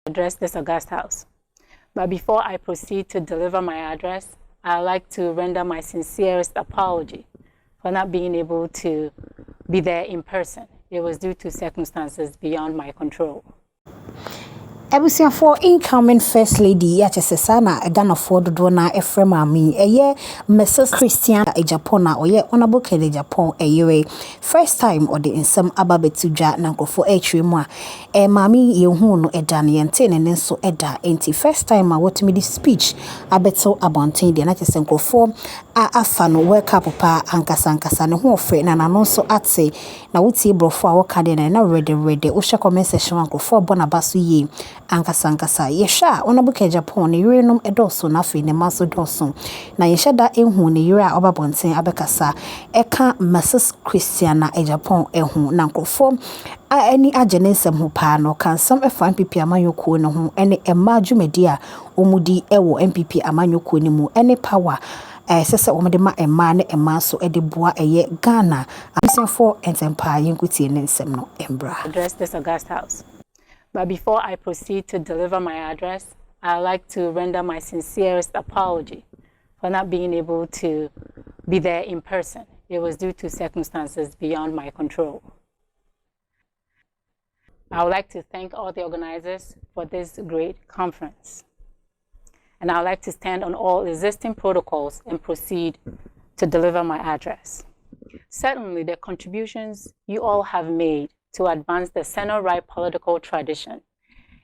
Address this august house. But before I proceed to deliver my address, I'd like to render my sincerest apology for not being able to be there in person. It was due to circumstances beyond my control. Ebusia for incoming First Lady Yachesana, a Ghana for the Dona Efremami, a year Mrs. Christian Agyapong, or ye Honorable Kennedy Agyapong, a year first time or the in some ababetuja nanko for H3 Mami Yehuno Edani and ten and so Eda ain't first time I want me the speech abeto abontin the Nachesenko for afano work up pa ankasankasa ne ho frɛ na no so ate na wuti brofo a wokade na ready usha comment section anko for bonabaso yi ankasankasa yehwa Honorable Kennedy Agyapong ne yerenom edoso na fe ne maso doso na yehwa da ehu ne yere a obabonten abekasa eka Mrs. Christian Agyapong ehu na nkofo any agenesem ho pa no kan some MPP amanyoko no ho ene emma dwumadi a omudi ewo MPP amanyoko ni mu ene power sese omde ma emma ne emma so ede boa eye Ghana for entempa yenkuti ne nsem no embra. Address this august house. But before I proceed to deliver my address, I'd like to render my sincerest apology for not being able to be there in person. It was due to circumstances beyond my control. I would like to thank all the organizers for this great conference. And I would like to stand on all existing protocols and proceed to deliver my address. Certainly, the contributions you all have made to advance the center-right political tradition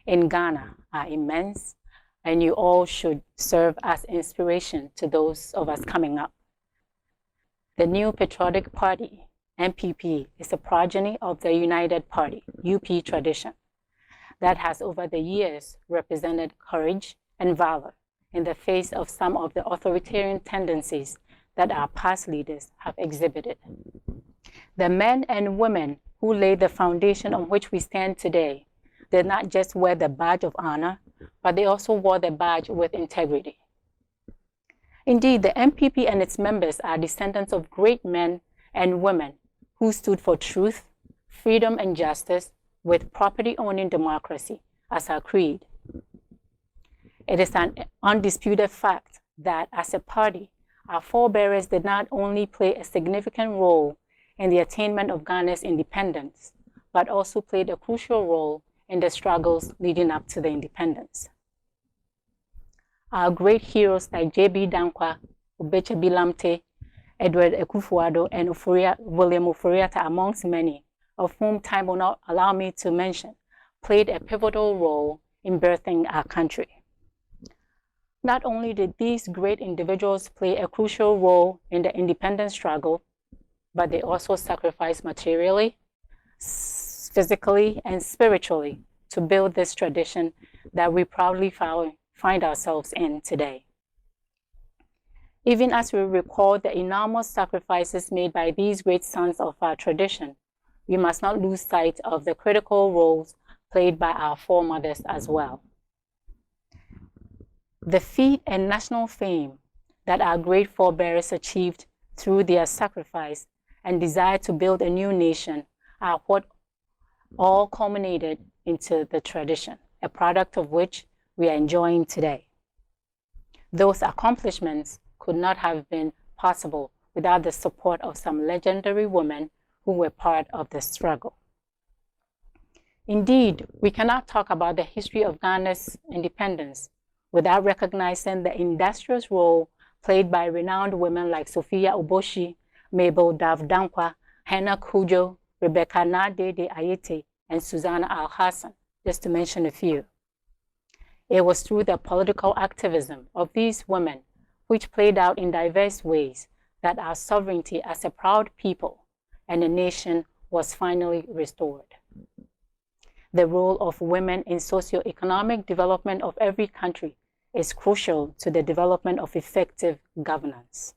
in Ghana are immense, and you all should serve as inspiration to those of us coming up. The New Patriotic Party, NPP, is a progeny of the United Party, UP tradition, that has over the years represented courage and valor in the face of some of the authoritarian tendencies that our past leaders have exhibited. The men and women who laid the foundation on which we stand today did not just wear the badge of honor, but they also wore the badge with integrity. Indeed, the NPP and its members are descendants of great men and women who stood for truth, freedom, and justice with property-owning democracy as our creed. It is an undisputed fact that as a party, our forebears did not only play a significant role in the attainment of Ghana's independence, but also played a crucial role in the struggles leading up to the independence. Our great heroes like J.B. Dankwa, Ubeche Bilamte, Edward Ekufuado, and William Oforiatta, amongst many, of whom time will not allow me to mention, played a pivotal role in birthing our country. Not only did these great individuals play a crucial role in the independence struggle, but they also sacrificed materially, physically, and spiritually to build this tradition that we proudly find ourselves in today. Even as we recall the enormous sacrifices made by these great sons of our tradition, we must not lose sight of the critical roles played by our foremothers as well. The feat and national fame that our great forebears achieved through their sacrifice and desire to build a new nation are what all culminated into the tradition, a product of which we are enjoying today. Those accomplishments could not have been possible without the support of some legendary women who were part of the struggle. Indeed, we cannot talk about the history of Ghana's independence without recognizing the industrious role played by renowned women like Sophia Oboshi, Mabel Dav Dankwa, Hannah Kujo, Rebecca Nadede Ayete, and Susanna Al-Hassan, just to mention a few. It was through the political activism of these women, which played out in diverse ways, that our sovereignty as a proud people and a nation was finally restored. The role of women in socio-economic development of every country is crucial to the development of effective governance.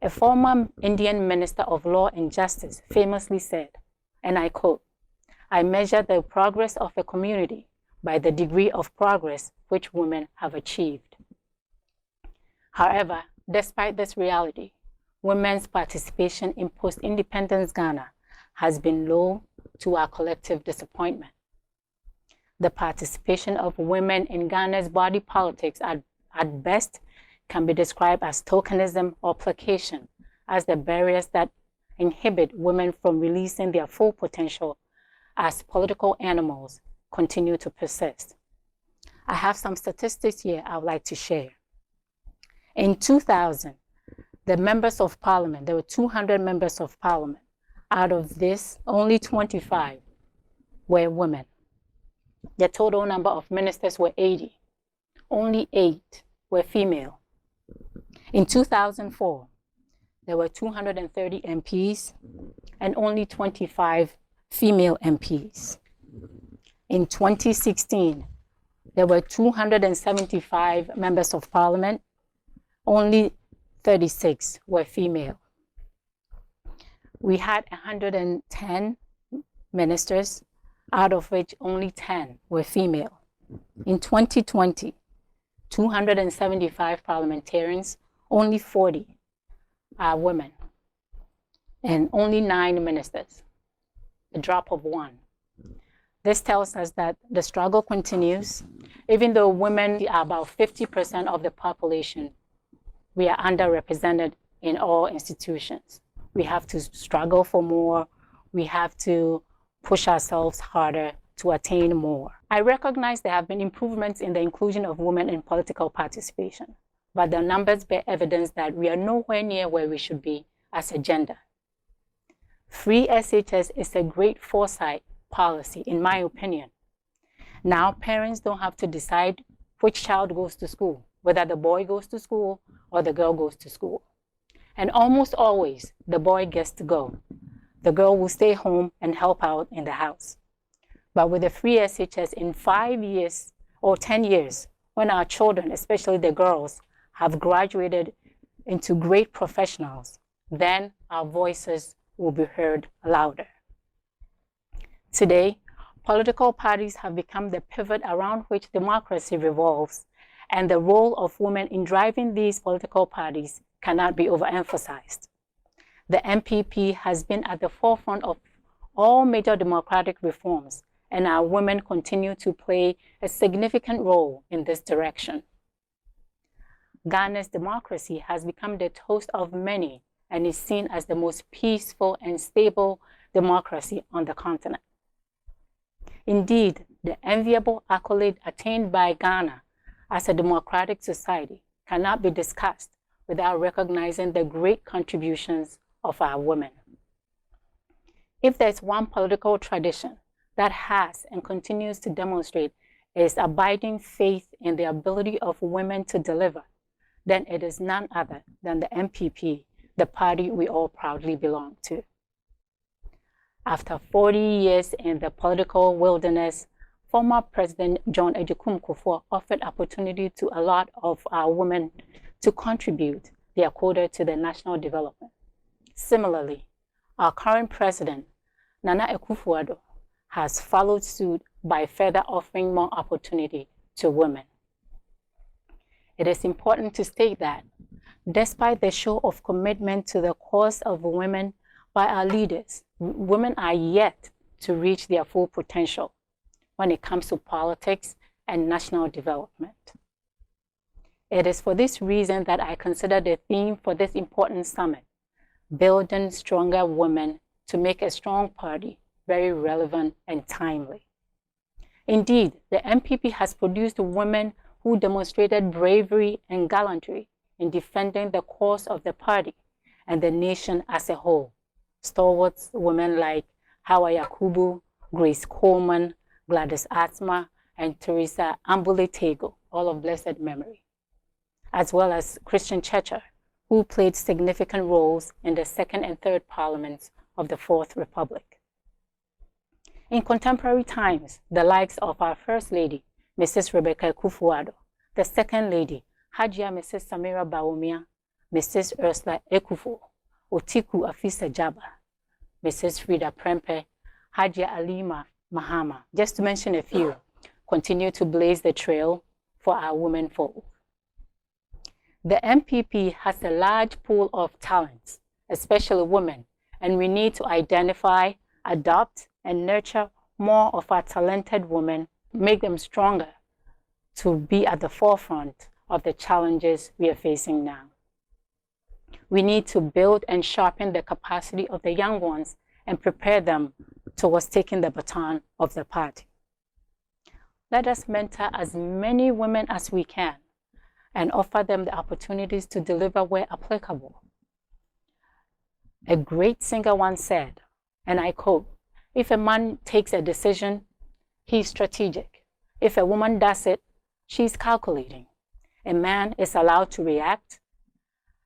A former Indian Minister of Law and Justice famously said, and I quote, "I measure the progress of a community by the degree of progress which women have achieved." However, despite this reality, women's participation in post-independence Ghana has been low to our collective disappointment. The participation of women in Ghana's body politics at best can be described as tokenism or placation, as the barriers that inhibit women from releasing their full potential as political animals continue to persist. I have some statistics here I would like to share. In 2000, the members of parliament, there were 200 members of parliament. Out of this, only 25 were women. The total number of ministers were 80. Only 8 were female. In 2004, there were 230 MPs and only 25 female MPs. In 2016, there were 275 members of parliament. Only 36 were female. We had 110 ministers, out of which only 10 were female. In 2020, 275 parliamentarians, only 40 are women, and only 9 ministers, a drop of 1. This tells us that the struggle continues. Even though women are about 50% of the population, we are underrepresented in all institutions. We have to struggle for more. We have to push ourselves harder to attain more. I recognize there have been improvements in the inclusion of women in political participation, but the numbers bear evidence that we are nowhere near where we should be as a gender. Free SHS is a great foresight policy, in my opinion. Now parents don't have to decide which child goes to school, whether the boy goes to school or the girl goes to school. And almost always, the boy gets to go. The girl will stay home and help out in the house. But with the free SHS, in 5 years or 10 years, when our children, especially the girls, have graduated into great professionals, then our voices will be heard louder. Today, political parties have become the pivot around which democracy revolves, and the role of women in driving these political parties cannot be overemphasized. The MPP has been at the forefront of all major democratic reforms, and our women continue to play a significant role in this direction. Ghana's democracy has become the toast of many and is seen as the most peaceful and stable democracy on the continent. Indeed, the enviable accolade attained by Ghana as a democratic society cannot be discussed without recognizing the great contributions of our women. If there's one political tradition that has and continues to demonstrate its abiding faith in the ability of women to deliver, then it is none other than the MPP, the party we all proudly belong to. After 40 years in the political wilderness, former President John Agyapong offered opportunity to a lot of our women to contribute their quota to the national development. Similarly, our current president, Nana Akufo-Addo, has followed suit by further offering more opportunity to women. It is important to state that, despite the show of commitment to the cause of women by our leaders, women are yet to reach their full potential when it comes to politics and national development. It is for this reason that I consider the theme for this important summit, Building Stronger Women to Make a Strong Party, very relevant and timely. Indeed, the MPP has produced women who demonstrated bravery and gallantry in defending the cause of the party and the nation as a whole. Stalwart women like Hawa Yakubu, Grace Coleman, Gladys Atma, and Teresa Ambule Tego, all of blessed memory, as well as Christian Checher, who played significant roles in the second and third parliaments of the Fourth Republic. In contemporary times, the likes of our First Lady, Mrs. Rebecca Akufo-Addo, the Second Lady, Hajia Mrs. Samira Bawumia, Mrs. Ursula Ekufo, Otiku Afisa Jaba, Mrs. Frida Prempe, Hajia Alima Mahama, just to mention a few, continue to blaze the trail for our women folk. The MPP has a large pool of talents, especially women, and we need to identify, adopt, and nurture more of our talented women, make them stronger to be at the forefront of the challenges we are facing now. We need to build and sharpen the capacity of the young ones and prepare them towards taking the baton of the party. Let us mentor as many women as we can and offer them the opportunities to deliver where applicable. A great singer once said, and I quote, "If a man takes a decision, he's strategic. If a woman does it, she's calculating. A man is allowed to react.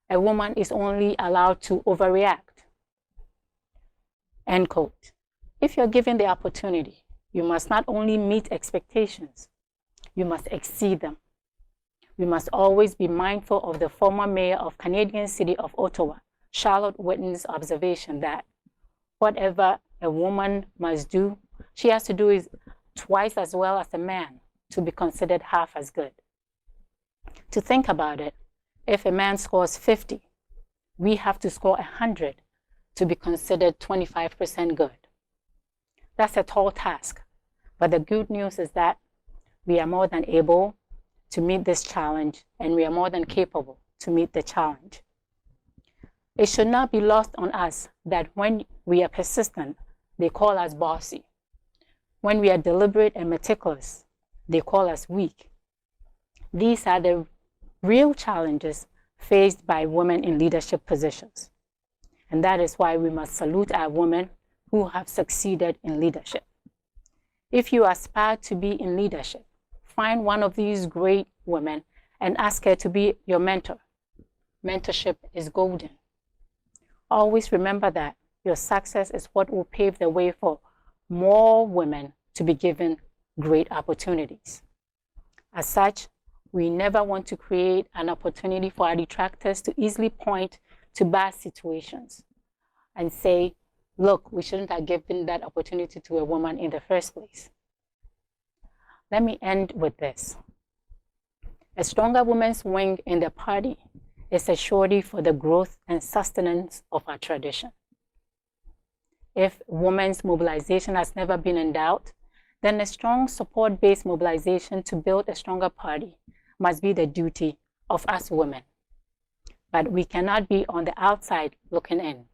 A woman is only allowed to overreact." End quote. If you're given the opportunity, you must not only meet expectations, you must exceed them. We must always be mindful of the former mayor of Canadian city of Ottawa, Charlotte Whitton's observation that whatever a woman must do, she has to do is twice as well as a man to be considered half as good. To think about it, if a man scores 50, we have to score 100 to be considered 25% good. That's a tall task, but the good news is that we are more than able to meet this challenge, and we are more than capable to meet the challenge. It should not be lost on us that when we are persistent, they call us bossy. When we are deliberate and meticulous, they call us weak. These are the real challenges faced by women in leadership positions. And that is why we must salute our women who have succeeded in leadership. If you aspire to be in leadership, find one of these great women and ask her to be your mentor. Mentorship is golden. Always remember that your success is what will pave the way for more women to be given great opportunities. As such, we never want to create an opportunity for our detractors to easily point to bad situations and say, look, we shouldn't have given that opportunity to a woman in the first place. Let me end with this. A stronger women's wing in the party is a surety for the growth and sustenance of our tradition. If women's mobilization has never been in doubt, then a strong support-based mobilization to build a stronger party must be the duty of us women. But we cannot be on the outside looking in.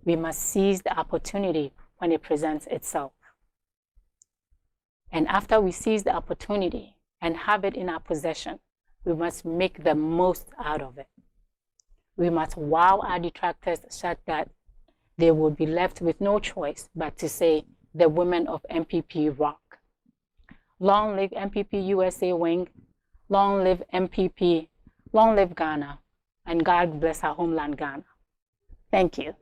We must seize the opportunity when it presents itself. And after we seize the opportunity and have it in our possession, we must make the most out of it. We must wow our detractors such that they will be left with no choice but to say, the women of MPP rock. Long live MPP USA wing, long live MPP, long live Ghana, and God bless our homeland Ghana. Thank you.